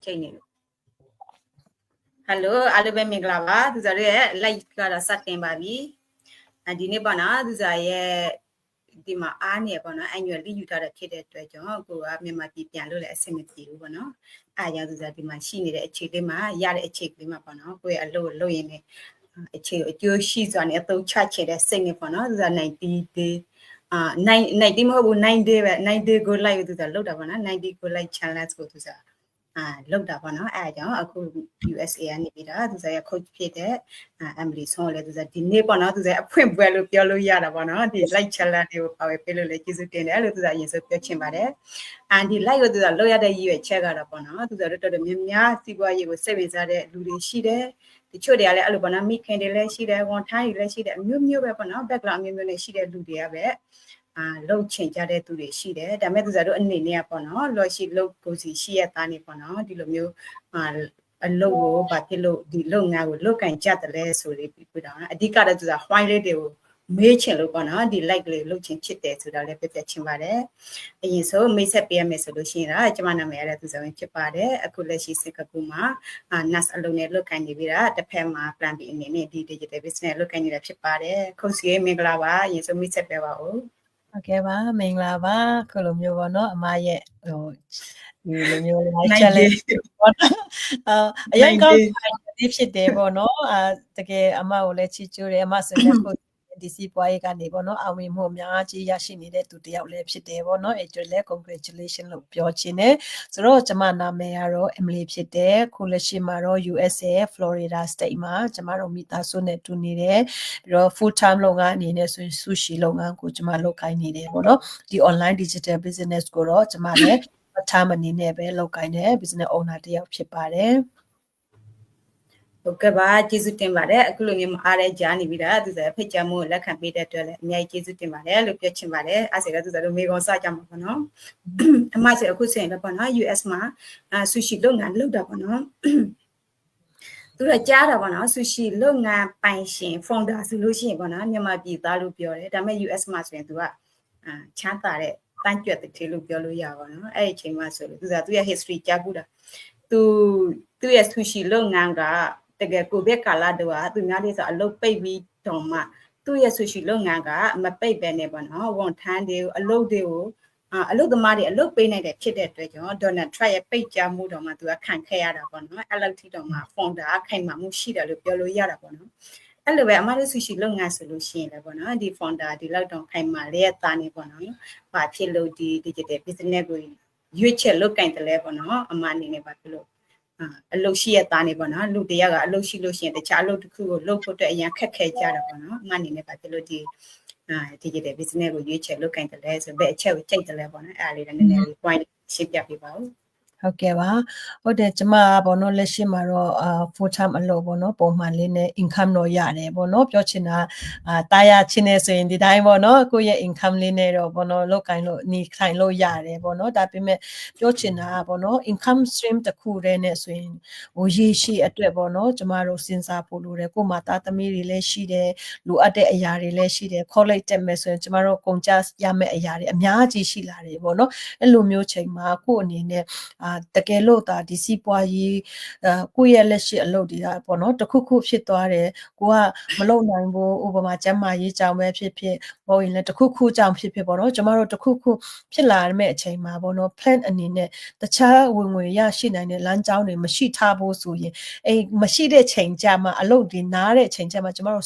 ချိန်နေလို့ Hello အားလုံးပဲမင်္ဂလာပါသူစားရဲ့ live ကတော့စတင်ပါပြီဒီနေ့ပေါ့နော်သူစားရဲ့ဒီမှာအားနေပေါ့နော် annual leave ယူထားတဲ့ဖြစ်တဲ့အတွက်ကြောင့်ကိုကမြန်မာပြည်ပြန်လို့လည်းအဆင်မပြေဘူးပေါ့နော်အားကြောင့်သူစားဒီမှာရှိနေတဲ့အခြေလေးမှာရတဲ့အခြေလေးမှာပေါ့နော်ကိုရဲ့အလုပ်လုပ်ရင်းနဲ့အခြေအကျိုးရှိစွာနဲ့အသုံးချချင်တဲ့စိတ်နဲ့ပေါ့နော်သူစား90 day 90မဟုတ်ဘူး9 day ပဲ9 day go live သူစားလောက်တာပေါ့နော်90 go live challenge ကိုသူစားလောက်တာပေါ့နော်အဲအကြောင်းအခု USA ကနေပြီးတာသူစားရ coach ဖြစ်တဲ့ Emily ဆုံးလည်းသူစားဒီနေ့ပေါ့နော်သူစားအဖွင့်ပွဲလို့ပြောလို့ရတာပေါ့နော်ဒီ live challenge တွေကိုပါဝယ်ပေးလို့လည်းကျေးဇူးတင်တယ်လို့သူစားအရင်ဆုံးပြောချင်ပါတယ်ဒီ live ကိုသူစားလောက်ရတဲ့ရည်ရွယ်ချက်ကတော့ပေါ့နော်သူစားတို့တော်တော်များများစီးပွားရေးကိုစိတ်ဝင်စားတဲ့လူတွေရှိတယ်တချို့တွေကလည်းအဲ့လိုပေါ့နော်မိခင်တွေလည်းရှိတယ်ဝန်ထမ်းတွေလည်းရှိတယ်အမျိုးမျိုးပဲပေါ့နော် background အမျိုးမျိုးနဲ့ရှိတဲ့လူတွေကပဲလှုပ်ချင်ကြတဲ့သူတွေရှိတယ်ဒါပေမဲ့သူစားတို့အနေနဲ့ပေါ့နော်လော်ရှိလှုပ်ကိုစီရှိရတာနေပေါ့နော်ဒီလိုမျိုးအလုပ်ကိုဘာဖြစ်လို့ဒီလုပ်ငန်းကိုလုပ်ကင်ကြတယ်လဲဆိုပြီးပြတာနော်အဓိကတော့သူစား white လေးတွေကိုမေးချင်လို့ပေါ့နော်ဒီ like လေးလုပ်ချင်ဖြစ်တယ်ဆိုတာလည်းပြပြချင်ပါတယ်အရင်ဆုံးမိတ်ဆက်ပေးရမယ်ဆိုလို့ရှိရင်တော့ကျွန်မနာမည်ရတဲ့သူစားဝင်ဖြစ်ပါတယ်အခုလက်ရှိစင်ကာပူမှာNAS အလုပ်နဲ့လုပ်ကင်နေပြီးတာတစ်ဖက်မှာ plan B အနေနဲ့ဒီ digital business လုပ်ကင်နေတာဖြစ်ပါတယ်ခုစီမင်္ဂလာပါအရင်ဆုံးမိတ်ဆက်ပေးပါဦးဟုတ်ကဲ့ပါမင်္ဂလာပါခုလိုမျိုးပေါ့နော်အမရဲ့ဒီလိုမျိုး live challenge ပေါ့နော်အရင်ကောင်းဒီဖြစ်တယ်ပေါ့နော်တကယ်အမကိုလည်းချီးကျူးတယ်အမဆိုလည်းခုဒီစီပွားရေးကနေပေါ့နော်အောင်မြင်မှုအများကြီးရရှိနေတဲ့သူတယောက်လည်းဖြစ်တယ်ပေါ့နော်အဲ့ဒါလည်း congratulation လို့ပြောချင်တယ်ဆိုတော့ကျွန်မနာမည်ကတော့ Emily ဖြစ်တယ်ခုလက်ရှိမှာတော့ USA Florida State မှာကျွန်မတို့မိသားစုနဲ့တူနေတယ်ပြီးတော့ full time လုပ်ငန်းအနေနဲ့ဆိုရင် sushi လုပ်ငန်းကိုကျွန်မလုပ်ကိုင်နေတယ်ပေါ့နော်ဒီ online digital business ကိုတော့ကျွန်မလည်းtime အနေနဲ့ပဲလုပ်ကိုင်တဲ့ business owner တယောက်ဖြစ်ပါတယ်ဟုတ်ကဲ့ပါကျေးဇူးတင်ပါတယ်အခုလိုမျိုးအားရကြားနေပြီတာသူစားဖိတ်ကြားမှုကိုလက်ခံပေးတဲ့အတွက်လည်းအများကြီးကျေးဇူးတင်ပါတယ်လို့ပြောချင်ပါတယ်အဲ့ဒါဆိုတော့သူစားတို့မေကွန်စကြမှာပေါ့နော်အမဆိုအခုဆိုရင်လည်းပေါ့နော် US မှာဆူရှီလုပ်ငန်းလုပ်တာပေါ့နော်သူကကြားတာပေါ့နော်ဆူရှီလုပ်ငန်းပိုင်ရှင် founder ဆိုလို့ရှိရင်ပေါ့နော်မြန်မာပြည်သားလို့ပြောတယ်ဒါပေမဲ့ US မှာဆိုရင်သူကချမ်းသာတဲ့တန်းကြွတဲ့ထေလို့ပြောလို့ရပါတော့အဲ့ဒီအချိန်မှာဆိုလို့သူကသူရဲ့ history ကြားဘူးတာသူရဲ့ဆူရှီလုပ်ငန်းကတကယ်ကိုဗစ်ကာလတုန်းကသူများလေးဆိုအလုပ်ပိတ်ပြီးတော့မှသူ့ရဲ့ဆူရှီလုပ်ငန်းကမပိတ်ပဲနဲ့ပေါ့နော်ဝန်ထမ်းတွေကိုအလုပ်တွေကိုအလုပ်သမားတွေအလုပ်ပေးနိုင်တယ်ဖြစ်တဲ့အတွက်ကြောင့် Donald Trump ရဲ့ပိတ်ကြားမှုတော့မှသူကခံခဲ့ရတာပေါ့နော်အဲ့လောက်ထိတော့မှ founder ခိုင်မာမှုရှိတယ်လို့ပြောလို့ရတာပေါ့နော်အဲ့လိုပဲအမတို့ဆူရှီလုပ်ငန်းဆိုလို့ရှိရင်လည်းပေါ့နော်ဒီ founder ဒီလောက်တော့ခိုင်မာလေးရဲ့သားနေပေါ့နော်ဘာဖြစ်လို့ဒီ digital business ကိုရွေးချက်လုပ်ကင်တယ်လဲပေါ့နော်အမအနေနဲ့ဘာဖြစ်လို့အလုပ်ရှိရသားနေပေါ့နော်လူတယောက်ကအလုပ်ရှိလို့ရှိရင်တခြားအလုပ်တစ်ခုကိုလုပ်ဖို့အတွက်အရင်ခက်ခဲကြတာပေါ့နော်အမအနေနဲ့ဘာဖြစ်လို့ဒီdigital business ကိုရွေးချက်လုပ်ကင်တယ်လဲဆိုဘယ်အချက်ကိုကြိုက်တယ်လဲပေါ့နော်အဲ့ဒါလေးလည်းနည်းနည်းလေး point ရှင်းပြပေးပါဦးဟုတ်ကဲ့ပါဟုတ်တယ်ကျမပေါ့နော်လက်ရှိမှာတော့full time အလုပ်ပေါ့နော်ပုံမှန်လေးနဲ့ income တော့ရတယ်ပေါ့နော်ပြောချင်တာတာယာချင်းနေဆိုရင်ဒီတိုင်းပေါ့နော်ကိုယ့်ရဲ့ income လေးနဲ့တော့ပေါ့နော်လုပ်ကိုင်လို့နေထိုင်လို့ရတယ်ပေါ့နော်ဒါပေမဲ့ပြောချင်တာပေါ့နော် income stream တစ်ခုတည်းနဲ့ဆိုရင်ဟိုရေရှည်အတွက်ပေါ့နော်ကျမတို့စဉ်းစားဖို့လိုတယ်ကိုယ်မှာသားသမီးတွေလည်းရှိတယ်လိုအပ်တဲ့အရာတွေလည်းရှိတယ် college တက်မယ်ဆိုရင်ကျမတို့ကုန်ကြရမယ့်အရာတွေအများကြီးရှိလာတယ်ပေါ့နော်အဲ့လိုမျိုးချိန်မှာကိုယ့်အနေနဲ့တကယ်လို့ဒါဒီစီးပွားရေးကိုယ့်ရဲ့လက်ရှိအလုပ်တွေကပေါ့နော်တခုခုဖြစ်သွားတယ်ကိုကမလုပ်နိုင်ဘူးဥပမာကျန်းမာရေးကြောင့်ပဲဖြစ်ဖြစ်ဟိုရင်လည်းတခုခုကြောင့်ဖြစ်ဖြစ်ပေါ့နော်ကျမတို့တခုခုဖြစ်လာတဲ့အချိန်မှာပေါ့နော် plan အနေနဲ့တခြားဝင်ငွေရရှိနိုင်တဲ့လမ်းကြောင်းတွေမရှိထားဖို့ဆိုရင်မရှိတဲ့ချိန်ကြမှာအလုပ်တွေနားတဲ့ချိန်ကြမှာကျမတို့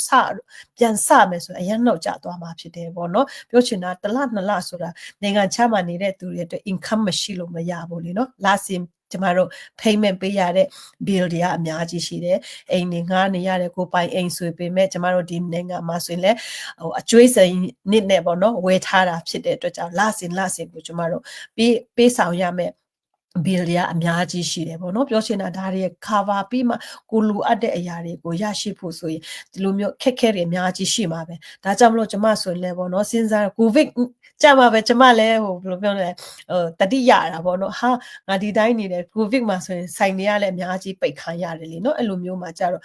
ပြန်စမယ်ဆိုရင်အရင်တော့ကြာသွားမှာဖြစ်တယ်ပေါ့နော်ပြောချင်တာတစ်လနှစ်လဆိုတာနိုင်ငံခြားမှာနေတဲ့သူတွေအတွက် income မရှိလို့မရဘူးလေနော်လစဉ်ကျမတို့ payment ပေးရတဲ့ bill တွေကအများကြီးရှိတယ်အိမ်တွေငှားနေရတယ်ကိုပိုင်အိမ်ဆိုပေမဲ့ကျမတို့ဒီနိုင်ငံမှာဆိုရင်လည်းဟိုအကျွေးစိန်နစ်နဲ့ပေါ့နော်ဝယ်ထားတာဖြစ်တဲ့အတွက်ကြောင့်လစဉ်ကိုကျမတို့ပေးဆောင်ရမယ်ဘီလ်တွေကအများကြီးရှိတယ်ပေါ့နော်ပြောချင်တာဒါတွေ cover ပြီးမှကိုလိုအပ်တဲ့အရာတွေကိုရရှိဖို့ဆိုရင်ဒီလိုမျိုးခက်ခဲတွေအများကြီးရှိမှာပဲဒါကြောင့်မလို့ကျမဆိုရင်လည်းပေါ့နော်စဉ်းစားကိုဗစ်ကြမှာပဲကျမလည်းဟိုဘယ်လိုပြောလဲတတိရတာပေါ့နော်ဟာငါဒီတိုင်းနေတယ်ကိုဗစ်မှာဆိုရင်ဆိုင်တွေကလည်းအများကြီးပိတ်ခံရတယ်လေနော်အဲ့လိုမျိုးမှာကြတော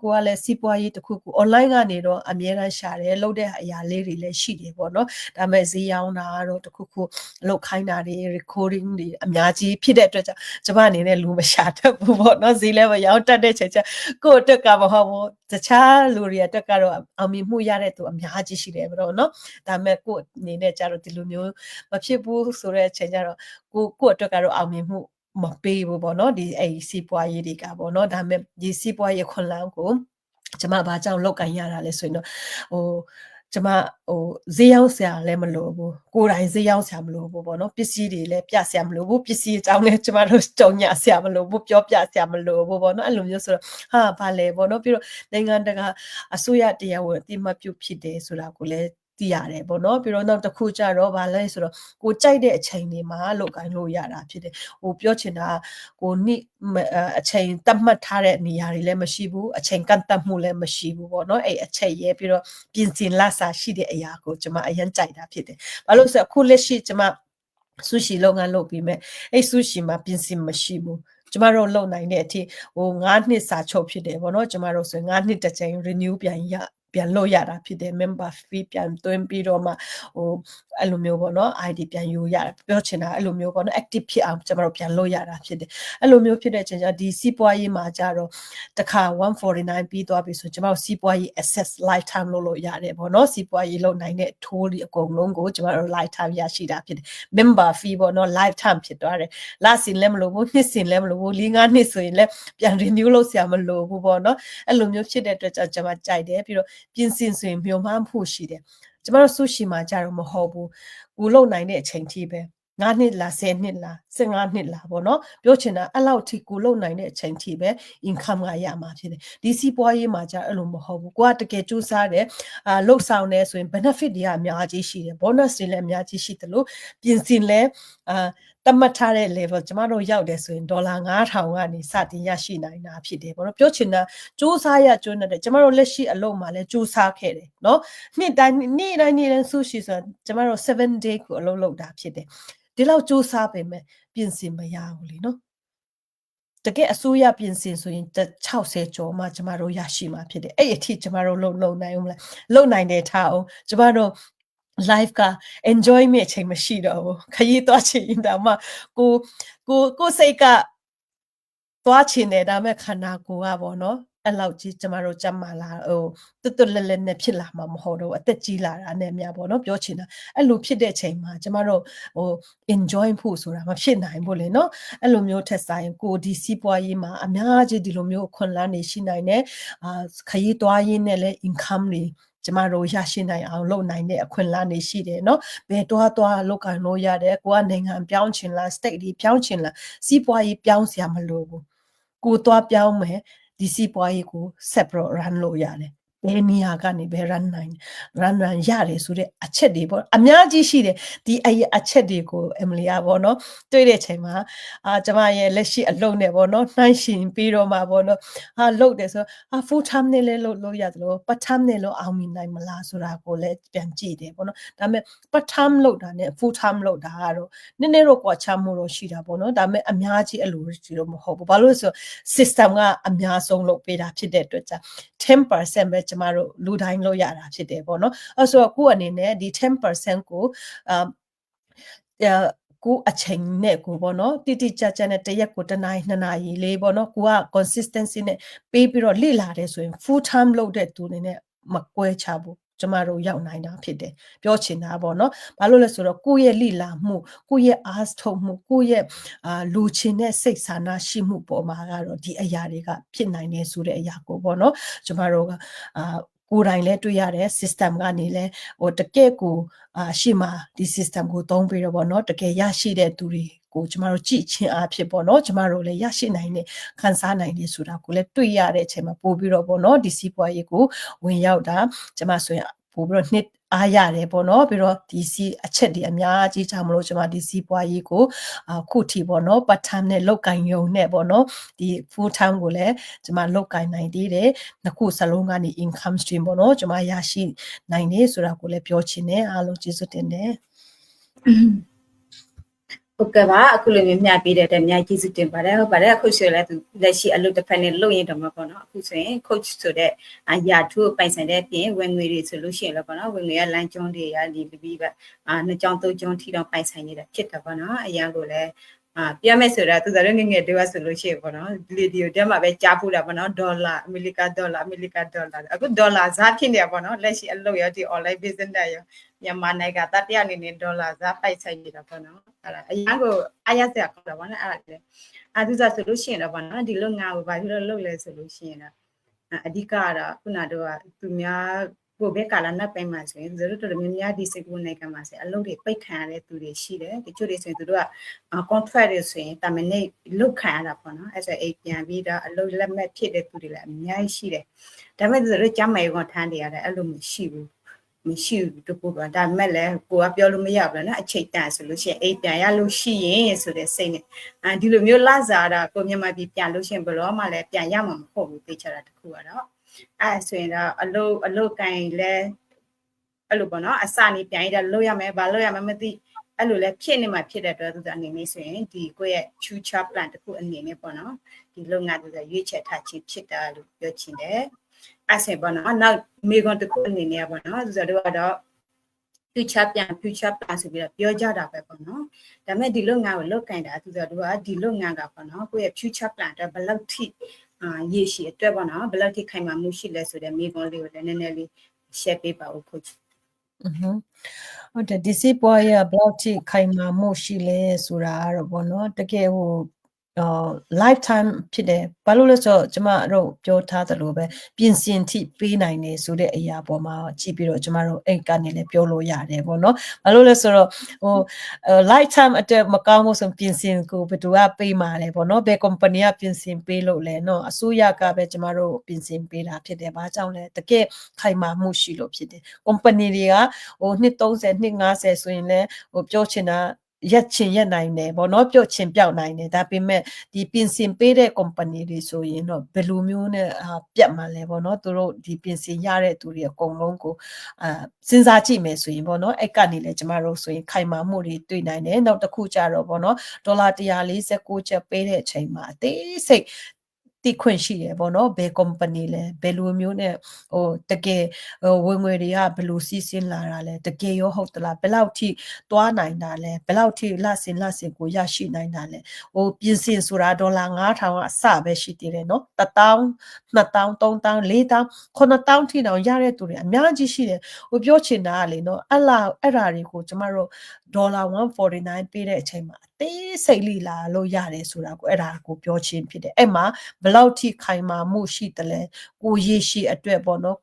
့ကိုကလည်းစီးပွားရေးတစ်ခုခု online ကနေတော့အများအားရှာတယ်လုပ်တဲ့အရာလေးတွေလည်းရှိတယ်ပေါ့နော်ဒါပေမဲ့ဈေးရောင်းတာတော့တစ်ခုခုလုပ်ခိုင်းတာတွေ recording တွေအများကြီးဖြစ် ဖြစ်တဲ့အတွက်ကြောင့်ကျမအနေနဲ့လူမရှာတတ်ဘူးပေါ့နော်ဈေးလဲမရောင်းတတ်တဲ့ချိန်ကျကိုယ့်အတွက်ကမဟုတ်ဘူးတခြားလူတွေအတွက်ကတော့အောင်မြင်မှုရတဲ့သူအများကြီးရှိတယ်ဘလို့နော်ဒါပေမဲ့ကိုယ့်အနေနဲ့ကျတော့ဒီလိုမျိုးမဖြစ်ဘူးဆိုတဲ့အချိန်ကျတော့ကိုယ့်အတွက်ကတော့အောင်မြင်မှုမပေးဘူးပေါ့နော်ဒီအဲ့စီးပွားရေးတွေကပေါ့နော်ဒါပေမဲ့ဒီစီးပွားရေးခွန်လန်းကိုကျမဘာကြောင့်လောက်ကန်ရတာလဲဆိုရင်တော့ဟိုကျမဈေးရောက်ဆရာလည်းမလိုဘူးကိုယ်တိုင်ဈေးရောက်ဆရာမလိုဘူးပေါ့နော်ပစ္စည်းတွေလည်းပြဆရာမလိုဘူးပစ္စည်းအကြောင်းလည်းကျမတို့ကြုံညာဆရာမလိုဘူးပြောပြဆရာမလိုဘူးပေါ့နော်အဲ့လိုမျိုးဆိုတော့ဟာဘာလဲပေါ့နော်ပြီးတော့နိုင်ငံတကာအစိုးရတရားဝင်အတိမပြုဖြစ်တယ်ဆိုတာကိုလည်းတည်ရတယ်ပေါ့နော်ပြီးတော့နောက်တစ်ခုကျတော့ဗာလဲဆိုတော့ကိုကြိုက်တဲ့အချိန်တွေမှာလောက်ကိုင်းလို့ရတာဖြစ်တယ်ဟိုပြောချင်တာကိုနှစ်အချိန်တတ်မှတ်ထားတဲ့နေရာတွေလည်းမရှိဘူးအချိန်ကန့်သတ်မှုလည်းမရှိဘူးပေါ့နော်အဲ့အချိန်ရဲပြီးတော့ပြင်ဆင်လာစာရှိတဲ့အရာကိုကျွန်မအရင်ကြိုက်တာဖြစ်တယ်ဘာလို့ဆိုအခုလက်ရှိကျွန်မဆူရှီလုပ်ငန်းလုပ်ပြီးမဲ့အဲ့ဆူရှီမှာပြင်ဆင်မရှိဘူးကျမတို့လုံနိုင်တဲ့အထိဟို9နှစ်စာချုပ်ဖြစ်တယ်ပေါ့နော်ကျမတို့ဆို9နှစ်တစ်ချိန် renew ပြန်လို့ရတာဖြစ်တယ် member fee ပြန်သွင်းပြီးတော့မှဟိုအဲ့လိုမျိုးပေါ့နော် ID ပြန်ယူရတာပြောချင်တာအဲ့လိုမျိုးပေါ့နော် active ဖြစ်အောင်ကျမတို့ပြန်လို့ရတာဖြစ်တယ်အဲ့လိုမျိုးဖြစ်တဲ့အချိန်ကျဒီစီးပွားရေးမှာကြတော့တစ်ခါ149ပြီးသွားပြီဆိုကျမတို့စီးပွားရေး access lifetime လို့ရတယ်ပေါ့နော်စီးပွားရေးလုပ်နိုင်တဲ့ tool တွေအကုန်လုံးကိုကျမတို့ lifetime ရရှိတာဖြစ်တယ် member fee ပေါ့နော် lifetime ဖြစ်သွားတယ်လစဉ်လည်းမလိုဘူးနှစ်စဉ်လည်းမလိုဘူး4-5နှစ်ဆိုရင်လည်းပြန် renew လုပ်ဆရာမလိုဘူးပေါ့နော်အဲ့လိုမျိုးဖြစ်တဲ့အတွက်ကြောင့်ကျမကြိုက်တယ်ပြီးတော့ပြင်ဆင်ဆိုရင်မျိုးမှန်းဖို့ရှိတယ်ကျမတို့ဆူရှီမှာကြတော့မဟုတ်ဘူးကိုလုံနိုင်တဲ့အချိန်ထိပဲ9နှစ်လား10နှစ်လား15နှစ်လားပေါ့နော်ပြောချင်တာအဲ့လောက်ထိကိုလုံနိုင်တဲ့အချိန်ထိပဲ income ကရမှာဖြစ်တယ်ဒီစီးပွားရေးမှာကြအဲ့လိုမဟုတ်ဘူးကိုကတကယ်စူးစမ်းတယ်လှုပ်ဆောင်တယ်ဆိုရင် benefit တွေကအများကြီးရှိတယ် bonus တွေလည်းအများကြီးရှိတယ်လို့ပြင်ဆင်လဲတတ်မှတ်ထားတဲ့ level ကျမတို့ရောက်တယ်ဆိုရင်ဒေါ်လာ9000ကနေစတင်ရရှိနိုင်တာဖြစ်တယ်ပေါ့နော်ပြောချင်တာစူးစမ်းရကျွန်းတဲ့ကျမတို့လက်ရှိအလုပ်မှာလည်းစူးစမ်းခဲ့တယ်နော်နေ့တိုင်းဆူရှီဆိုကျမတို့7 day ကိုအလုပ်လုပ်တာဖြစ်တယ်ဒီလောက်စူးစမ်းပေမဲ့ပြင်ဆင်မရဘူးလीနော်တကယ်အစိုးရပြင်ဆင်ဆိုရင်60ကျော်မှကျမတို့ရရှိမှာဖြစ်တယ်အဲ့အထိကျမတို့လုံနိုင်အောင်မလားလုံနိုင်တယ်ထားအောင်ကျမတို့life က enjoy မဲ့အချိန်မရှိတော့ဘူးခရီးသွားချင်တာမှကိုစိတ်ကသွားချင်တယ်ဒါပေမဲ့ခန္ဓာကိုယ်ကပေါ့နော်အဲ့လောက်ကြီးကျမတို့ကြမ်းမာလာဟိုတွတ်လက်နဲ့ဖြစ်လာမှာမဟုတ်တော့အသက်ကြီးလာတာနဲ့များပေါ့နော်ပြောချင်တာအဲ့လိုဖြစ်တဲ့ချိန်မှာကျမတို့ဟို enjoy ဖို့ဆိုတာမဖြစ်နိုင်ဘူးလေနော်အဲ့လိုမျိုးထက်ဆိုင်ကိုဒီစီးပွားရေးမှာအများကြီးဒီလိုမျိုးခွန်လန်းနေရှိနိုင်တယ်ခရီးသွားရင်းနဲ့လည်း income တွေကျမတို့ရရှိနိုင်အောင်လုပ်နိုင်တဲ့အခွင့်အလမ်းတွေရှိတယ်เนาะဘယ်သွားလုပ်ကန်လို့ရတယ်ကိုကနိုင်ငံပြောင်းချင်လား state တွေပြောင်းချင်လားစီးပွားရေးပြောင်းစရာမလိုဘူးကိုသွားပြောင်းမယ်ဒီစီးပွားရေးကို separate run လို့ရတယ်ဘယ်နေရာကနေဘယ် run ရတယ်ဆိုတဲ့အချက်တွေပေါ့အများကြီးရှိတယ်ဒီအချက်တွေကိုအမလီယာပေါ့နော်တွေ့တဲ့ချိန်မှာကျမရဲ့လက်ရှိအလုပ်နဲ့ပေါ့နော်နှိုင်းရှင်ပြီးတော့မှပေါ့နော်လုပ်တယ်ဆိုfull time နဲ့လည်းလုပ်ရတယ်လို့ part time နဲ့လို့အောင်မြင်နိုင်မလားဆိုတာကိုလည်းပြန်ကြည့်တယ်ပေါ့နော်ဒါပေမဲ့ part time လုပ်တာနဲ့ full time လုပ်တာကတော့နည်းနည်းတော့ကွာခြားမှုတော့ရှိတာပေါ့နော်ဒါပေမဲ့အများကြီးအဲ့လိုရှိတော့မဟုတ်ဘူးဘာလို့လဲဆို system ကအများဆုံးလုပ်ပေးတာဖြစ်တဲ့အတွက်ကြောင့် 10% ပဲကျမတို့လူတိုင်းလုပ်ရတာဖြစ်တယ်ပေါ့နော်အဲ့ဆိုအခုအနေနဲ့ဒီ 10% ကိုကိုအချိန်နဲ့ကိုပေါ့နော်တိတိကျကျနဲ့တရက်ကို1နာရီ2နာရီလေးပေါ့နော်ကိုက consistency နဲ့ပေးပြီးတော့လေ့လာတယ်ဆိုရင် full time လုပ်တဲ့သူတွေနဲ့မကွဲချဘူးကျမတို့ရောက်နိုင်တာဖြစ်တယ်ပြောချင်တာပေါ့နော်ဘာလို့လဲဆိုတော့ကိုယ့်ရဲ့လိလာမှုကိုယ့်ရဲ့အားထုတ်မှုကိုယ့်ရဲ့လူချင်းတဲ့စိတ်ဆန္ဒရှိမှုပေါ်မှာကတော့ဒီအရာတွေကဖြစ်နိုင်နေဆိုတဲ့အရာကိုပေါ့နော်ကျမတို့ကကိုယ်တိုင်လည်းတွေ့ရတယ် system ကနေလည်းဟိုတကယ့်ကိုရှိမှဒီ system ကိုသုံးပြီးတော့ပေါ့နော်တကယ်ရရှိတဲ့သူတွေကိုကျမတို့ကြည့်ချင်းအားဖြစ်ပေါ့နော်ကျမတို့လည်းရရှိနိုင်တဲ့ခန်းစားနိုင်တယ်ဆိုတာကိုလည်းတွေ့ရတဲ့အချိန်မှာပို့ပြီးတော့ပေါ့နော်ဒီစီးပွားရေးကိုဝင်ရောက်တာကျမဆိုရင်ပို့ပြီးတော့နှစ်အားရတယ်ပေါ့နော်ပြီးတော့ဒီစီအချက်တွေအများကြီးကြောင့်မလို့ကျမဒီစီးပွားရေးကိုခုထိပေါ့နော် part time နဲ့လောက်ကင်ယုံနဲ့ပေါ့နော်ဒီ full time ကိုလည်းကျမလောက်ကင်နိုင်သေးတယ်နှစ်ခုစလုံးကနေ income stream ပေါ့နော်ကျမရရှိနိုင်တယ်ဆိုတာကိုလည်းပြောချင်တယ်အားလုံးကျေးဇူးတင်တယ်ဟုတ်ကဲ့ပါအခုလိုမျိုးမျှပေးတဲ့အတွက်အများကြီးကျေးဇူးတင်ပါတယ်ဟုတ်ပါတယ်အခုဆိုလည်းသူလက်ရှိအလုပ်တစ်ဖက်နဲ့လုပ်ရင်တော့မှာပေါ့နော်အခုဆိုရင် coach ဆိုတဲ့အရာထူးပိုင်ဆိုင်တဲ့ပြင်ဝင်ငွေတွေဆိုလို့ရှိရင်လည်းပေါ့နော်ဝင်ငွေကလမ်းကျွန်းတွေရဒီပြီးပဲနှစ်ကြောင်းသုံးကြောင်းထိတော့ပိုင်ဆိုင်နေတာဖြစ်တာပေါ့နော်အရာကိုလည်း ပြမယ်ဆိုတာသူတို့ငငယ်တွေကဆိုလို့ရှိရင်ပေါ့နော်ဒီဒီတက်မှာပဲကြားဖို့တာပေါ့နော်ဒေါ်လာအမေရိကဒေါ်လာအခုဒေါ်လာဈားဖြစ်နေပါတော့လက်ရှိအလုပ်ရောဒီ online business ရောမြန်မာနိုင်ငံတတိယအနေနဲ့ဒေါ်လာဈားပိုက်ဆိုင်နေတာပေါ့နော်အဲ့ဒါအရင်ကအားရစရာကောင်းတာပေါ့နော်အဲ့ဒါလေသူစားဆိုလို့ရှိရင်တော့ပေါ့နော်ဒီလုပ်ငန်းကိုဘာဖြစ်လို့လုပ်လဲဆိုလို့ရှိရင်တော့အဓိကကတော့ခုနတော့သူများကိုပဲကာလနဲ့ပိုင်မှာဆိုရင်သူတို့တော်တော်များများဒီစိတ်ကူးနိုင်ငံမှာဆိုအလုပ်တွေပိတ်ခံရတဲ့သူတွေရှိတယ်တချို့တွေဆိုရင်သူတို့က contract တွေဆိုရင်တာမန်နေလုတ်ခံရတာပေါ့နော်အဲ့ဆိုအိမ်ပြန်ပြီးတော့အလုပ်လက်မဲ့ဖြစ်တဲ့သူတွေလည်းအများကြီးရှိတယ်ဒါပေမဲ့သူတို့ကျမ်းမာရေးကထမ်းနေရတယ်အဲ့လိုမရှိဘူးတကူကဒါပေမဲ့လည်းကိုကပြောလို့မရဘူးနော်အချိန်တန်ဆိုလို့ရှိရင်အိမ်ပြန်ရလို့ရှိရင်ဆိုတဲ့စိတ်နဲ့ဒီလိုမျိုးလစားတာကိုမြန်မာပြည်ပြန်လို့ရှိရင်ဘယ်တော့မှလည်းပြန်ရမှာမဟုတ်ဘူးသိချတာတခုကတော့အဲ့ဆိုရင်တော့အလုပ်ကင်လဲအဲ့လိုပေါ့နော်အစနေပြန်ရတာလုပ်ရမယ်ဘာလုပ်ရမှမသိအဲ့လိုလဲဖြစ်နေမှဖြစ်တဲ့အတွက်သူကအနေနဲ့ဆိုရင်ဒီကိုယ့်ရဲ့ future plan တခုအနေနဲ့ပေါ့နော်ဒီလုပ်ငန်းသူကရွေးချယ်ထားခြင်းဖြစ်တာလို့ပြောချင်တယ်အဲ့ဆိုပေါ့နော်နောက်မိကွန်တခုအနေနဲ့ပေါ့နော်သူတို့ကတော့ future plan ဆိုပြီးတော့ပြောကြတာပဲပေါ့နော်ဒါပေမဲ့ဒီလုပ်ငန်းကိုလုပ်ကင်တာသူတို့ကဒီလုပ်ငန်းကပေါ့နော်ကိုယ့်ရဲ့ future plan အတွက်ဘယ်လောက်ထိရေရှည်အတွက်ပေါ့နော်ဘယ်လောက်ထိခိုင်မာမှုရှိလဲဆိုတဲ့မိကွန်လေးကိုလည်းနည်းနည်းလေး share ပေးပါဦးခုဟုတ်တယ်ဒီစီပွားရဘလောက်ထိခိုင်မာမှုရှိလဲဆိုတာကတော့ဗောနော်တကယ်ဟိုlifetime ဖြစ်တယ်ဘာလို့လဲဆိုတော့ကျမတို့ပြောထားသလိုပဲပြင်ဆင်ထိပေးနိုင်တယ်ဆိုတဲ့အရာပေါ်မှာကြည့်ပြီးတော့ကျမတို့အိတ်ကနေလည်းပြောလို့ရတယ်ပေါ့နော်ဘာလို့လဲဆိုတော့ဟို lifetime အတွက်မကောင်းဘူးဆိုပြင်ဆင်ကိုဘယ်သူကပေးမှာလဲပေါ့နော်ဘယ် company ကပြင်ဆင်ပေးလို့လဲနော်အစိုးရကပဲကျမတို့ပြင်ဆင်ပေးတာဖြစ်တယ်ဘာကြောင့်လဲတကယ်ခိုင်မာမှုရှိလို့ဖြစ်တယ် company တွေကဟိုနှစ်30နှစ်50ဆိုရင်လည်းဟိုပြောချင်တာရက်ချင်ရက်နိုင်တယ်ဗောနော်ပြုတ်ချင်ပြောက်နိုင်တယ်ဒါပေမဲ့ဒီပြင်ဆင်ပေးတဲ့ company တွေဆိုရင်တော့ဘယ်လိုမျိုးနဲ့ပြတ်မှာလဲဗောနော်သူတို့ဒီပြင်ဆင်ရတဲ့သူတွေအကုန်လုံးကိုစဉ်းစားကြည့်မယ်ဆိုရင်ဗောနော်အဲ့ကနေလည်းကျမတို့ဆိုရင်ခိုင်မာမှုတွေတွေ့နိုင်တယ်နောက်တစ်ခုကြတော့ဗောနော်ဒေါ်လာ149ချက်ပေးတဲ့အချိန်မှာအသေးစိတ်တိခွင့်ရှိရပေါ့နော်ဘယ် company လဲဘယ်လိုမျိုးနဲ့ဟိုတကယ်ဝင်ငွေတွေကဘယ်လိုစီးဆင်းလာတာလဲတကယ်ရောဟုတ်သလားဘယ်လောက်ထိသွားနိုင်တာလဲဘယ်လောက်ထိလဆင်ကိုရရှိနိုင်တာလဲဟိုပြင်ဆင်ဆိုတာဒေါ်လာ9000ကအစပဲရှိသေးတယ်နော်1000 2000 3000 4000 9000ထိတောင်ရတဲ့သူတွေအများကြီးရှိတယ်ဟိုပြောချင်တာကလေနော်အဲ့ဓာတွေကိုကျမတို့ဒေါ်လာ149ပေးတဲ့အချိန်မှာအသေးစိတ်လီလာလို့ရတယ်ဆိုတာကိုအဲ့ဒါကိုပြောချင်းဖြစ်တယ်အဲ့မှာဘယ်လောက်ထိခိုင်မာမှုရှိတယ်လဲကိုရေရှိအတွက်ပေါ့နော်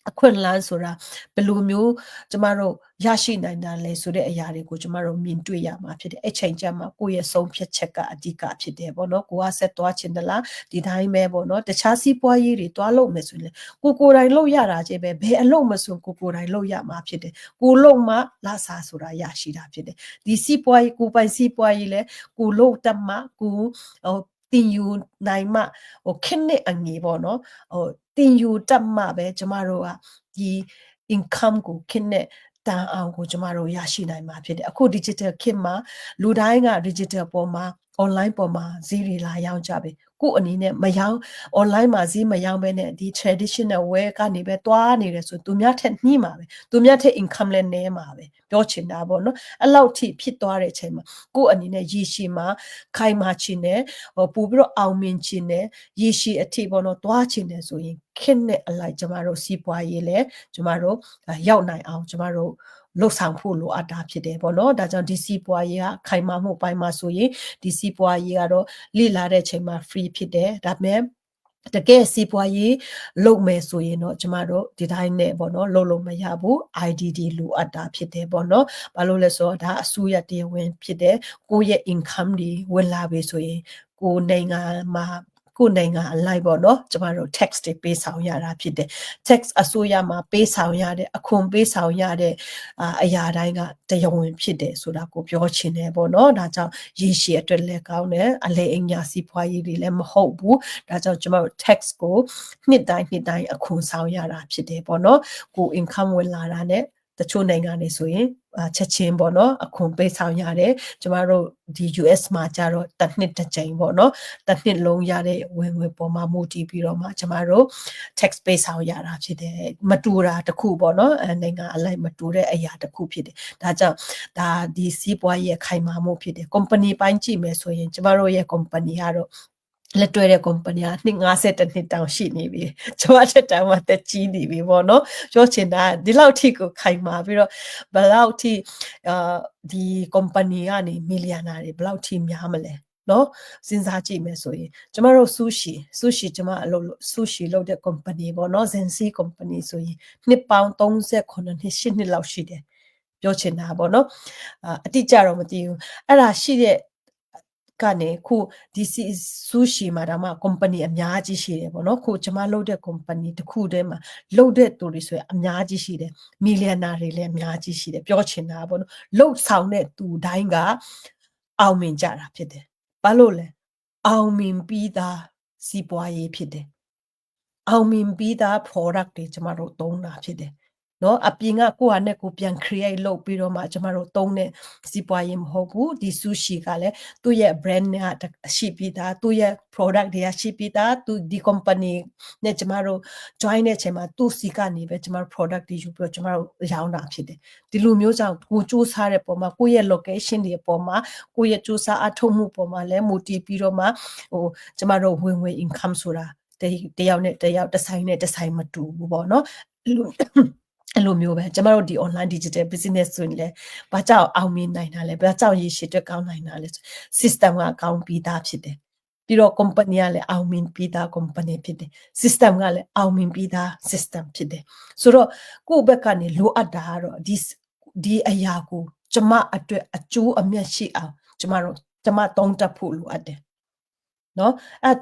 အခွင့်အလမ်းဆိုတာဘယ်လိုမျိုးကျမတို့ရရှိနိုင်တာလဲဆိုတဲ့အရာတွေကိုကျမတို့မြင်တွေ့ရမှာဖြစ်တယ်အချိန်ကျမှကိုယ့်ရဲ့ဆုံးဖြတ်ချက်ကအဓိကဖြစ်တယ်ပေါ့နော်ကိုကဆက်သွားခြင်းတလားဒီတိုင်းပဲပေါ့နော်တခြားစီးပွားရေးတွေသွားလုပ်မယ်ဆိုရင်ကိုယ်တိုင်လုပ်ရတာချင်းပဲဘယ်အလုပ်မဆိုကိုယ်တိုင်လုပ်ရမှာဖြစ်တယ်ကိုလုပ်မှလာစားဆိုတာရရှိတာဖြစ်တယ်ဒီစီးပွားရေးကိုပိုင်စီးပွားရေးလဲကိုလုပ်တတ်မှကိုတင်ယူနိုင်မှဟိုခင်းနဲ့အငြီပေါ့နော်ဟိုတင်ယူတတ်မှပဲကျမတို့ကဒီ income ကိုခင်းနဲ့တန်အောင်ကိုကျမတို့ရရှိနိုင်မှာဖြစ်တယ်အခု digital ခေတ်မှာလူတိုင်းက digital ပေါ်မှာ online ပေါ်မှာဈေးတွေလာရောင်းကြပြီကိုအနေနဲ့မရောင်း online မှာဈေးမရောင်းဘဲနဲ့ဒီ traditional way ကနေပဲတွားနေတယ်ဆိုသူများထက်နှီးမှာပဲသူများထက် income လည်းနည်းမှာပဲပြောချင်တာပေါ့နော်အဲ့လောက်ထိဖြစ်သွားတဲ့အချိန်မှာကိုအနေနဲ့ရည်ရှိမှာခိုင်မာချင်တယ်ပို့ပြီးတော့အောင်မြင်ချင်တယ်ရည်ရှိအထိပေါ့နော်တွားချင်တယ်ဆိုရင်ခင်းနဲ့အလိုက်ကျမတို့စီးပွားရေးလဲကျမတို့ရောက်နိုင်အောင်ကျမတို့လှုပ်ဆောင်ဖို့လိုအပ်တာဖြစ်တယ်ပေါ့နော်ဒါကြောင့်ဒီစီးပွားရေးကခိုင်မာမှုပိုင်းမှာဆိုရင်ဒီစီးပွားရေးကတော့လိလာတဲ့အချိန်မှာ free ဖြစ်တယ်ဒါပေမဲ့တကယ်စီးပွားရေးလုပ်မယ်ဆိုရင်တော့ကျမတို့ဒီတိုင်းနဲ့ပေါ့နော်လုပ်မရဘူး IDD လိုအပ်တာဖြစ်တယ်ပေါ့နော်ဘာလို့လဲဆိုတော့ဒါအစိုးရတရားဝင်ဖြစ်တယ်ကိုယ့်ရဲ့ income တွေဝင်လာပြီဆိုရင်ကိုယ်နိုင်ငံမှာကိုနိုင်ငံအလိုက်ပေါ့နော်ကျမတို့ tax တွေပေးဆောင်ရတာဖြစ်တယ် tax အစိုးရမှာပေးဆောင်ရတဲ့အခွန်ပေးဆောင်ရတဲ့အရာတိုင်းကတရားဝင်ဖြစ်တယ်ဆိုတာကိုပြောချင်တယ်ပေါ့နော်ဒါကြောင့်ရည်ရှိအတွက်လည်းကောင်းတယ်အလေအညာစီးပွားရေးတွေလည်းမဟုတ်ဘူးဒါကြောင့်ကျမတို့ tax ကိုနှစ်တိုင်းအခွန်ဆောင်ရတာဖြစ်တယ်ပေါ့နော်ကို income ဝင်လာတာနဲ့တချို့နိုင်ငံတွေဆိုရင် ချက်ချင်းပေါ့နော်အခွန်ပေးဆောင်ရတယ်ကျမတို့ဒီ US မှာကြတော့တစ်နှစ်တစ်ကြိမ်ပေါ့နော်တစ်နှစ်လုံးရတဲ့ဝင်ငွေပေါ်မှာမူတည်ပြီးတော့မှကျမတို့ tax ပေးဆောင်ရတာဖြစ်တယ်မတူတာတစ်ခုပေါ့နော်နိုင်ငံအလိုက်မတူတဲ့အရာတစ်ခုဖြစ်တယ်ဒါကြောင့်ဒါဒီစီးပွားရေးခိုင်မာမှုဖြစ်တယ် company ပိုင်းကြည့်မယ်ဆိုရင်ကျမတို့ရဲ့ company ကတော့လက်တွဲတဲ့ company ကနှစ်50နှစ်တောင်ရှိနေပြီကျွန်မတက်တောင်မှတက်ကြီးနေပြီပေါ့နော်ပြောချင်တာဒီလောက်ထိကိုခိုင်မာပြီးတော့ဘယ်လောက်ထိဒီ company ကနေ millionaire တွေဘယ်လောက်ထိများမလဲနော်စဉ်းစားကြည့်မယ်ဆိုရင်ကျမတို့ sushi ကျမအလုပ် sushi လုပ်တဲ့ company ပေါ့နော် Zensi company ဆိုရင်နှစ်ပေါင်း38နှစ်8နှစ်လောက်ရှိတယ်ပြောချင်တာပေါ့နော်အတိအကျတော့မသိဘူးအဲ့ဒါရှိတဲ့ကနေခုဒီsushi မှာဒါမှ company အများကြီးရှိတယ်ပေါ့နော်ခုကျွန်မလုပ်တဲ့ company တစ်ခုတည်းမှာလုပ်တဲ့သူတွေဆိုရင်အများကြီးရှိတယ် millionaire တွေလည်းအများကြီးရှိတယ်ပြောချင်တာပေါ့နော်လုပ်ဆောင်တဲ့သူတိုင်းကအောင်မြင်ကြတာဖြစ်တယ်ဘာလို့လဲအောင်မြင်ပြီးသားစီးပွားရေးဖြစ်တယ်အောင်မြင်ပြီးသား product တွေကျွန်မတို့သုံးတာဖြစ်တယ်နော်အပြင်ကကိုယ့်ဟာနဲ့ကိုပြန် create လုပ်ပြီးတော့မှကျမတို့သုံးတဲ့စီးပွားရေးမဟုတ်ဘူးဒီ sushi ကလည်းသူ့ရဲ့ brand နဲ့ရှိပြီးသားသူ့ရဲ့ product တွေကရှိပြီးသားသူဒီ company နဲ့ကျမတို့ join တဲ့အချိန်မှာသူ့စီကနေပဲကျမတို့ product တွေယူပြီးတော့ကျမတို့ရောင်းတာဖြစ်တယ်ဒီလိုမျိုးကြောင့်ကိုစူးစမ်းတဲ့ပုံမှာကိုယ့်ရဲ့ location တွေအပေါ်မှာကိုယ့်ရဲ့စူးစမ်းအထောက်မှုပေါ်မှာလည်းမူတည်ပြီးတော့မှကျမတို့ဝင်ငွေ income ဆိုတာတယောက်နဲ့တယောက်တစ်ဆိုင်နဲ့တစ်ဆိုင်မတူဘူးပေါ့နော်အဲ့လိုမျိုးပဲကျမတို့ဒီ online digital business ဆိုရင်လည်းဘာကြောင့်အောင်မြင်နိုင်တာလဲဘာကြောင့်ရည်ရှိအတွက်ကောင်းနိုင်တာလဲ system ကကောင်းပြီးသားဖြစ်တယ်ပြီးတော့ company ကလည်းအောင်မြင်ပြီးသား company ဖြစ်တယ် system ကလည်းအောင်မြင်ပြီးသား system ဖြစ်တယ်ဆိုတော့ကိုယ့်ဘက်ကနေလိုအပ်တာကတော့ဒီအရာကိုကျမအတွက်အကျိုးအမြတ်ရှိအောင်ကျမသုံးတတ်ဖို့လိုအပ်တယ်နော်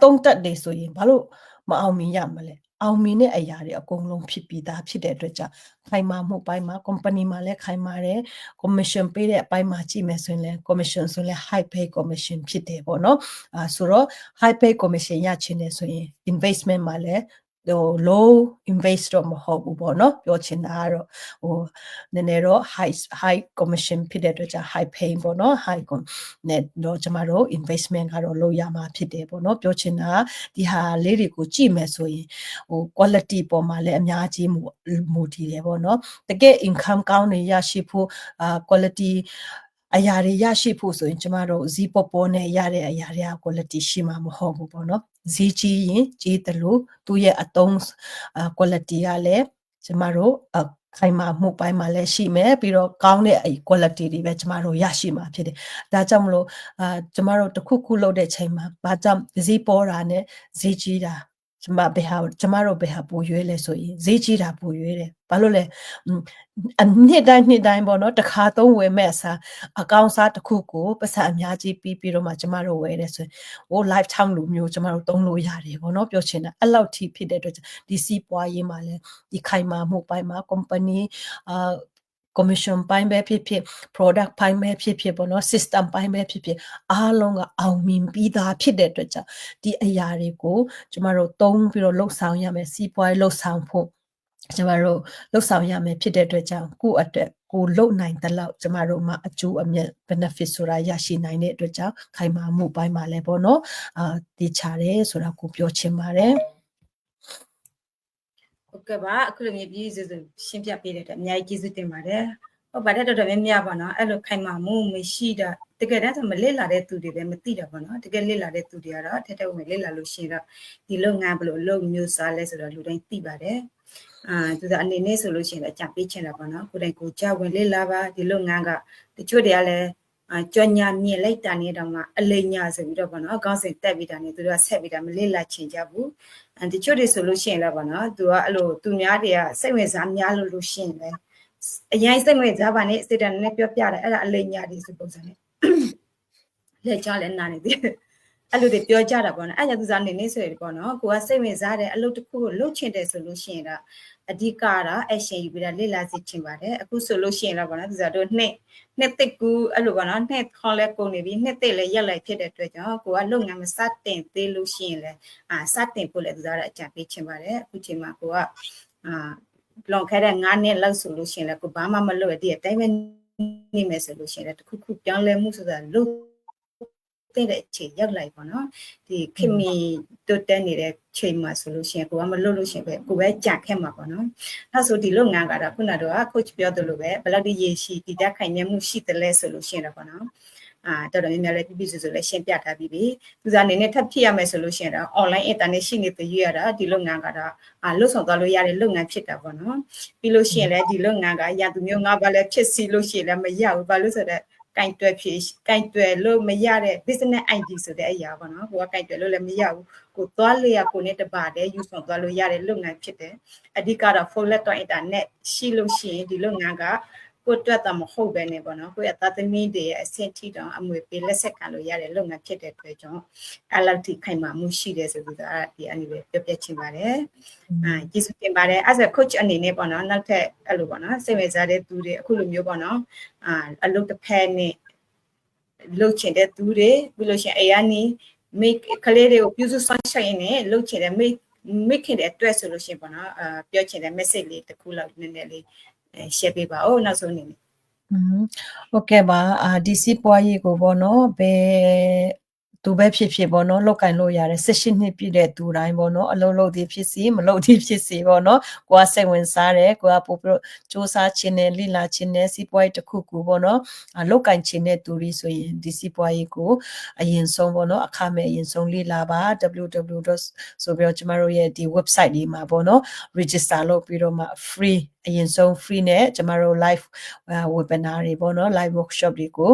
သုံးတတ်တယ်ဆိုရင်ဘာလို့မအောင်မြင်ရမလဲအောင်မြင်တဲ့အရာတွေအကုန်လုံးဖြစ်ပြီးသားဖြစ်တဲ့အတွက်ကြောင့်ခိုင်မာမှုပိုင်းမှာ company မှာလည်းခိုင်မာတယ် commission ပေးတဲ့အပိုင်းမှာကြည့်မယ်ဆိုရင်လည်း commission ဆိုရင် high pay commission ဖြစ်တယ်ပေါ့နော်ဆိုတော့ high pay commission ရချင်တယ်ဆိုရင် investment မှာလည်းlow invest တော့မဟုတ်ဘူးပေါ့နော်ပြောချင်တာကတော့နည်းနည်းတော့ high commission ဖြစ်တဲ့အတွက်ကြောင့် high pay ပေါ့နော် high နဲ့တော့ကျမတို့ investment ကတော့လုပ်ရမှာဖြစ်တယ်ပေါ့နော်ပြောချင်တာဒီဟာလေးတွေကိုကြည့်မယ်ဆိုရင်quality ပေါ်မှာလည်းအများကြီးမူတည်တယ်ပေါ့နော်တကယ် income ကောင်းနေရရှိဖို့quality အရာတွေရရှိဖို့ဆိုရင်ကျမတို့ဈေးပေါ်နဲ့ရတဲ့အရာတွေက quality ရှိမှာမဟုတ်ဘူးပေါ့နော်ဈေးကြီးရင်ကြီးတယ်လို့သူ့ရဲ့အသုံးquality ကလည်းကျမတို့ခိုင်မာမှုပိုင်းမှာလည်းရှိမယ်ပြီးတော့ကောင်းတဲ့ quality တွေပဲကျမတို့ရရှိမှာဖြစ်တယ်ဒါကြောင့်မလို့ကျမတို့တစ်ခုလုပ်တဲ့ချိန်မှာဘာကြောင့်ဈေးပေါ်တာနဲ့ဈေးကြီးတာကျမတို့ဘယ်ဟာပိုရွေးလဲဆိုရင်ဈေးကြီးတာပိုရွေးတယ်ဘာလို့လဲနှစ်တိုင်းပေါ့နော်တစ်ခါသုံးဝယ်မဲ့အစားအကောင်းစားတစ်ခုကိုပတ်စံအများကြီးပြီးတော့မှကျမတို့ဝယ်တယ်ဆိုရင်lifetime လိုမျိုးကျမတို့သုံးလို့ရတယ်ပေါ့နော်ပြောချင်တာအဲ့လောက်ထိဖြစ်တဲ့အတွက်ဒီစီးပွားရေးမှာလည်းဒီခိုင်မာမှုပိုင်းမှာ company commission ပိုင်းပဲဖြစ်ဖြစ် product ပိုင်းပဲဖြစ်ဖြစ်ပေါ့နော် system ပိုင်းပဲဖြစ်ဖြစ်အားလုံးကအောင်မြင်ပြီးသားဖြစ်တဲ့အတွက်ကြောင့်ဒီအရာတွေကိုကျမတို့သုံးပြီးတော့လှုပ်ဆောင်ရမယ်စီးပွားရေးလှုပ်ဆောင်ဖို့ကျမတို့လှုပ်ဆောင်ရမယ်ဖြစ်တဲ့အတွက်ကြောင့်ကိုယ့်အတွက်ကိုလုံနိုင်တဲ့လောက်ကျမတို့မှာအကျိုးအမြတ် benefit ဆိုတာရရှိနိုင်တဲ့အတွက်ကြောင့်ခိုင်မာမှုပိုင်းမှာလည်းပေါ့နော်တည်ချတယ်ဆိုတာကိုပြောချင်ပါတယ်ဟုတ်ကဲ့ပါအခုလိုမျိုးပြည်စုရှင်းပြပေးတဲ့အတွက်အများကြီးကျေးဇူးတင်ပါတယ်ဟုတ်ပါတယ်တော်တော်များများပါနော်အဲ့လိုခိုင်မာမှုမရှိတာတကယ်တမ်းဆိုမလစ်လာတဲ့သူတွေလည်းမသိတာပေါ့နော်တကယ်လစ်လာတဲ့သူတွေကတော့ထက်ထက်ဝင်လစ်လာလို့ရှိရင်တော့ဒီလုပ်ငန်းဘယ်လိုလုပ်မျိုးစားလဲဆိုတော့လူတိုင်းသိပါတယ်သူကအနေနဲ့ဆိုလို့ရှိရင်လည်းအကြံပေးချင်တာပေါ့နော်ကိုယ်တိုင်ကိုကြဝင်လစ်လာပါဒီလုပ်ငန်းကတချို့တွေကလည်းကြော်ညာမြင်လိုက်တာနဲ့တော့မှအလိညာဆိုပြီးတော့ပေါ့နော်ခေါင်းစဉ်တက်ပြီးတာနဲ့သူတို့ကဆက်ပြီးတာမလစ်လာချင်ကြဘူးတချို့တွေဆိုလို့ရှိရင်လည်းပေါ့နော်သူကအဲ့လိုသူများတွေကစိတ်ဝင်စားများလို့ရှိရင်လည်းအရင်စိတ်ဝင်စားပါနဲ့စိတ်ဓာတ်နဲ့ပြောပြတယ်အဲ့ဒါအလိညာတွေဆိုပုံစံနဲ့လက်ချလဲနာနေသေးတယ်အဲ့လိုတွေပြောကြတာပေါ့နော်အဲ့ကြောင့်သူစားနေနေဆိုရပေါ့နော်ကိုကစိတ်ဝင်စားတယ်အလုပ်တစ်ခုကိုလုပ်ချင်တယ်ဆိုလို့ရှိရင်တော့အဓိကတော့ action ယူပြီးတော့လေ့လာစေချင်ပါတယ်အခုဆိုလို့ရှိရင်တော့ပေါ့နော်သူစားတို့နှစ်သိကူအဲ့လိုပေါ့နော်နှစ်ခေါ်လဲကုန်နေပြီနှစ်သိလည်းရက်လိုက်ဖြစ်တဲ့အတွက်ကြောင့်ကိုကလုပ်ငန်းမစတင်သေးလို့ရှိရင်လည်းစတင်ဖို့လည်းသူစားတော့အကြံပေးချင်ပါတယ်အခုချိန်မှာကိုကလွန်ခဲ့တဲ့9နှစ်လောက်ဆိုလို့ရှိရင်လည်းကိုဘာမှမလုပ်ရတဲ့အတိုင်းပဲ နေမယ်ဆိုလို့ရှိရင်တခုခုပြောင်းလဲမှုဆိုတာလို့တဲ့အခြေရောက်လိုက်ပေါ့နော်ဒီခင်မီတွတ်တက်နေတဲ့ချိန်မှာဆိုလို့ရှိရင်ကိုကမလုပ်လို့ရှိရင်ပဲကိုပဲကြာခဲ့မှာပေါ့နော်အဲဆိုဒီလုပ်ငန်းကတော့ခုနကတော့ coach ပြောသလိုပဲဘယ်လောက်ဒီရေရှိတည်တတ်ခိုင်မြဲမှုရှိတယ်လဲဆိုလို့ရှိရင်တော့ပေါ့နော်တော်တော်များများလည်းပြည့်စုံလည်းရှင်းပြထားပြီးပြီသူစားအနေနဲ့ထပ်ဖြစ်ရမယ်ဆိုလို့ရှိရင်တော့ online internet ရှိနေပြီးရတာဒီလုပ်ငန်းကတော့လွတ်ဆောင်သွားလို့ရတဲ့လုပ်ငန်းဖြစ်တာပေါ့နော်ပြီးလို့ရှိရင်လည်းဒီလုပ်ငန်းကရသူမျိုးငါဘာလဲဖြစ်စီလို့ရှိရင်လည်းမရဘူးဘာလို့ဆိုတော့ကင်တွယ်လို့မရတဲ့ business ID ဆိုတဲ့အရာပေါ့နော်ကိုကကင်တွယ်လို့လည်းမရဘူးကိုသွားလေရကိုနဲ့တပါတဲ့ယူဆောင်သွားလို့ရတဲ့လုပ်ငန်းဖြစ်တယ်အဓိကတော့ full laptop internet ရှိလို့ရှိရင်ဒီလုပ်ငန်းကကိုအတွက်တော့မဟုတ်ပဲねပေါ့နော်ကိုရသားသမီးတွေရဲ့အဆင့်ထိတောင်အမွေပေးလက်ဆက်ခံလို့ရတဲ့လုပ်ငန်းဖြစ်တဲ့အတွက်ကြောင့်အလောက်ထိခိုင်မာမှုရှိတယ်ဆိုပြီးတော့ဒီအနေနဲ့ပြောပြချင်ပါတယ်ကျေးဇူးတင်ပါတယ်အဲ့ဒါ coach အနေနဲ့ပေါ့နော်နောက်ထပ်အဲ့လိုပေါ့နော်စိတ်ဝင်စားတဲ့သူတွေအခုလိုမျိုးပေါ့နော်အလုပ်တစ်ဖက်နဲ့လုပ်ချင်တဲ့သူတွေပြီးလို့ရှိရင်အေးကနေ make ကလေးတွေကိုပြုစုဆောင်ရှောက်ရင်းနဲ့လုပ်ချင်တဲ့ make ခင်တဲ့အတွက်ဆိုလို့ရှိရင်ပေါ့နော်ပြောချင်တဲ့ message လေးတစ်ခုလောက်နည်းနည်းလေးshare ပေးပါဦးနောက်ဆုံးအနေနဲ့ဟုတ်ကဲ့ပါဒီစီပွားရေးကိုပေါ့နော်ဘယ်သူပဲဖြစ်ဖြစ်ပေါ့နော်လောက်ကင်လို့ရတယ်18နှစ်ပြည့်တဲ့သူတိုင်းပေါ့နော်အလုံးလုံးသည်ဖြစ်စီမလုံးသည်ဖြစ်စီပေါ့နော်ကိုကစိတ်ဝင်စားတယ်ကိုကပို့ပြီးစူးစမ်းခြင်းနဲ့လိလာခြင်းနဲ့စီပွားရေးတစ်ခုခုပေါ့နော်လောက်ကင်ခြင်းတဲ့သူတွေဆိုရင်ဒီစီပွားရေးကိုအရင်ဆုံးပေါ့နော်အခမဲ့အရင်ဆုံးလိလာပါ www. ဆိုပြီးတော့ကျမတို့ရဲ့ဒီ website လေးမှာပေါ့နော် register လုပ်ပြီးတော့မှ free အရင်ဆုံး free နဲ့ကျမတို့ live webinar တွေပေါ့နော် live workshop တွေကို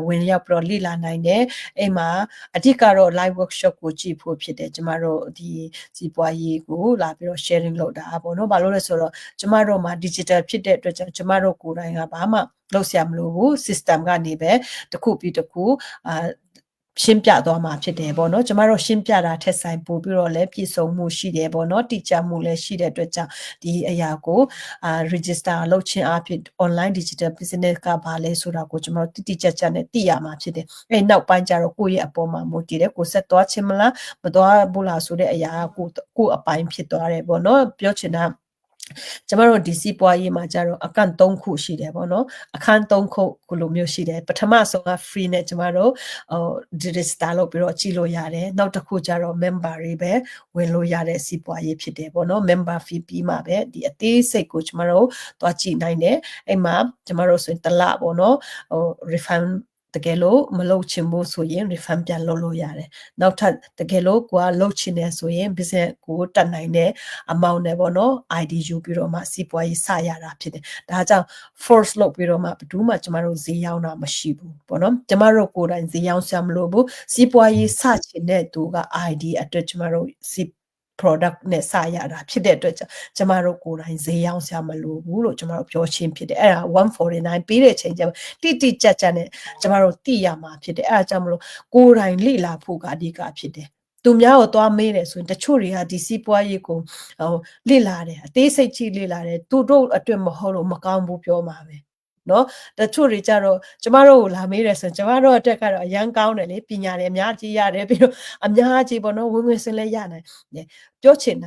ဝင်ရောက်ပြီးတော့လေ့လာနိုင်တယ်အဲ့မှာအဓိကတော့ live workshop ကိုကြည့်ဖို့ဖြစ်တယ်ကျမတို့ဒီစီပွားရေးကိုလာပြီးတော့ sharing လုပ်တာပေါ့နော်ဘာလို့လဲဆိုတော့ကျမတို့မှာ digital ဖြစ်တဲ့အတွက်ကြောင့်ကျမတို့ကိုယ်တိုင်ကဘာမှလုပ်ဆရာမလိုဘူး system ကနေပဲတစ်ခုပြီးတစ်ခုရှင်းပြသွားမှာဖြစ်တယ်ပေါ့နော်ကျမတို့ရှင်းပြတာထက်ဆိုင်ပို့ပြီးတော့လည်းပြည်စုံမှုရှိတယ်ပေါ့နော်တိကျမှုလည်းရှိတဲ့အတွက်ကြောင့်ဒီအရာကိုregister လုပ်ခြင်းအဖြစ် online digital business ကဘာလဲဆိုတာကိုကျမတို့တိကျကျနဲ့သိရမှာဖြစ်တယ်အဲ့နောက်ပိုင်းကျတော့ကိုယ့်ရဲ့အပေါ်မှာမူတည်တယ်ကိုဆက်သွားခြင်းမလားမသွားဘူးလားဆိုတဲ့အရာကိုအပိုင်းဖြစ်သွားတယ်ပေါ့နော်ပြောချင်တာကျမတို့ဒီစီပွားရေးမှာကျတော့အခန်း3ခုရှိတယ်ပေါ့နော်အခန်း3ခုကိုလိုမျိုးရှိတယ်ပထမဆုံးက free နဲ့ကျမတို့register လုပ်ပြီးတော့ကြည့်လို့ရတယ်နောက်တစ်ခုကျတော့ member တွေပဲဝင်လို့ရတဲ့စီပွားရေးဖြစ်တယ်ပေါ့နော် member fee ပြီးမှပဲဒီအသေးစိတ်ကိုကျမတို့သွားကြည့်နိုင်တယ်အဲ့မှာကျမတို့ဆိုရင်တစ်လပေါ့နော်refundတကယ်လို့မလုပ်ချင်ဘူးဆိုရင် refund ပြန်လုပ်လို့ရတယ်နောက်ထပ်တကယ်လို့ကိုကလုပ်ချင်တယ်ဆိုရင် business ကိုတက်နိုင်တဲ့ amount နဲ့ပေါ့နော် ID ယူပြီးတော့မှစီးပွားရေးစရတာဖြစ်တယ်ဒါကြောင့် force လုပ်ပြီးတော့မှဘယ်သူမှကျမတို့ဈေးရောက်တာမရှိဘူးပေါ့နော်ကျမတို့ကိုယ်တိုင်ဈေးရောက်ဆရာမလို့ဘူးစီးပွားရေးစချင်တဲ့သူက ID အတွက်ကျမတို့product နဲ့စရတာဖြစ်တဲ့အတွက်ကျမတို့ကိုယ်တိုင်ဈေးရောက်ဆရာမလို့ဘူးလို့ကျမတို့ပြောချင်းဖြစ်တယ်အဲ့ဒါ149ပေးတဲ့ချိန်ကျမှတိကျကျနဲ့ကျမတို့သိရမှာဖြစ်တယ်အဲ့ဒါကြောင့်မလို့ကိုယ်တိုင်လေ့လာဖို့ကအဓိကဖြစ်တယ်သူများကိုသွားမေးတယ်ဆိုရင်တချို့တွေကဒီစီးပွားရေးကိုလေ့လာတယ်အသေးစိတ်ကြည့်လေ့လာတယ်သူတို့အတွက်မဟုတ်လို့မကောင်းဘူးပြောမှာပဲနော်တချို့တွေကြတော့ကျမတို့ကိုလာမေးတယ်ဆိုရင်ကျမတို့အတွက်ကတော့အရန်ကောင်းတယ်လေပညာတွေအများကြီးရတယ်ပြီးတော့အများကြီးပေါ့နော်ဝင်စင်လဲရနိုင်ပြောချင်တ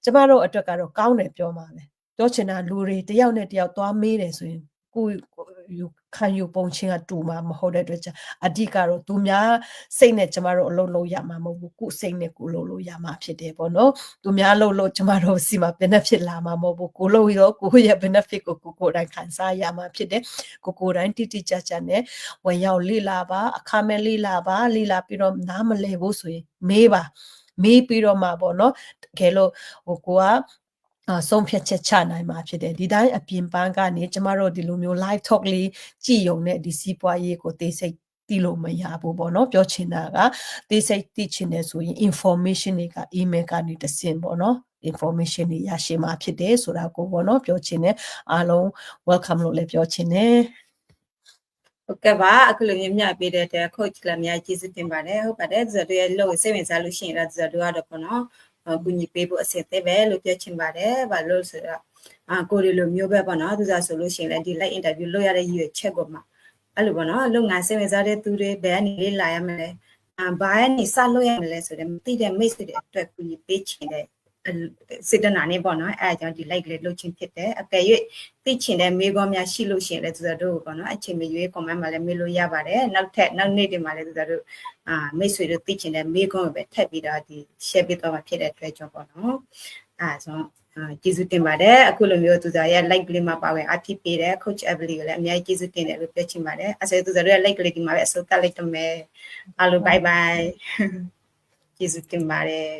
ာကျမတို့အတွက်ကတော့ကောင်းတယ်ပြောမှာပဲပြောချင်တာလူတွေတယောက်နဲ့တယောက်သွားမေးတယ်ဆိုရင်ကိုခံယူပုံချင်းကတူမှာမဟုတ်တဲ့အတွက်ကြောင့်အဓိကတော့သူများစိတ်နဲ့ကျမတို့အလုပ်လုပ်ရမှာမဟုတ်ဘူးကိုယ်စိတ်နဲ့ကိုယ်လုပ်လို့ရမှာဖြစ်တယ်ပေါ့နော်သူများလုပ်ကျမတို့စီမှာ benefit လာမှာမဟုတ်ဘူးကိုလုပ်ရောကိုရဲ့ benefit ကိုကိုယ်တိုင်ခံစားရမှာဖြစ်တယ်ကိုယ်တိုင်တိကျကျနဲ့ဝင်ရောက်လေ့လာပါအခမဲ့လေ့လာပြီးတော့နားမလည်ဘူးဆိုရင်မေးပြီးတော့မှပေါ့နော်တကယ်လို့ကိုကဆုံးဖြတ်ချက်ချနိုင်မှာဖြစ်တယ်ဒီတိုင်းအပြင်ပန်းကနေကျမတို့ဒီလိုမျိုး live talk လေးကြည့်ရုံနဲ့ဒီစီးပွားရေးကိုသိစိတ်သိလို့မရဘူးပေါ့နော်ပြောချင်တာကသိစိတ်သိချင်တယ်ဆိုရင် information တွေက email ကနေတဆင့်ပေါ့နော် information တွေရရှိမှာဖြစ်တယ်ဆိုတာကိုပေါ့နော်ပြောချင်တယ်အားလုံး welcome လို့လည်းပြောချင်တယ်ဟုတ်ကဲ့ပါအခုလိုမျိုးမျှပေးတဲ့အတွက် coach လည်းအများကြီးကျေးဇူးတင်ပါတယ်ဟုတ်ပါတယ်ဒီဆိုတော့လို့စိတ်ဝင်စားလို့ရှိရင်တော့ဒီဆိုတော့ပေါ့နော်ကူညီပေးဖို့အစီအစဉ်ပဲလို့ပြောချင်ပါတယ်ဘာလို့ဆိုတော့ကိုရီလိုမျိုးပဲပေါ့နော်သူစားဆိုလို့ရှိရင်လည်းဒီ live interview လုပ်ရတဲ့ရည်ရွယ်ချက်ပေါ်မှာအဲ့လိုပေါ့နော်လုပ်ငန်းစိတ်ဝင်စားတဲ့သူတွေဘယ်ကနေလေးလာရမလဲဘာကနေစလုပ်ရမလဲဆိုတော့မသိတဲ့မိတ်ဆွေတွေအတွက်ကူညီပေးချင်တဲ့ စေတနာနဲ့ပေါ့နော်အဲအကြောင်းဒီ like လေးလုပ်ချင်းဖြစ်တယ်အကယ်၍သိချင်တဲ့မေးခွန်းများရှိလို့ရှိရင်လည်းသူတို့ပေါ့နော်အချိန်မရွေး comment မှာလည်းမေးလို့ရပါတယ်နောက်နေ့တွေမှာလည်းသူတို့မိတ်ဆွေတို့သိချင်တဲ့မေးခွန်းကိုပဲထပ်ပြီးတော့ဒီ share ပေးတော့မှာဖြစ်တဲ့အတွက်ကြောင့်ပေါ့နော်ဆိုကျေးဇူးတင်ပါတယ်အခုလိုမျိုးသူတို့ရဲ့ like လေးမှာပါဝင်အဖြစ်ပေးတဲ့ coach Emily ကိုလည်းအများကြီးကျေးဇူးတင်တယ်လို့ပြောချင်ပါတယ်အဲဆိုသူတို့ရဲ့ like လေးဒီမှာပဲအဆုံးသတ်လိုက်တော့မယ်အားလုံး bye bye ကျေးဇူးတင်ပါတယ်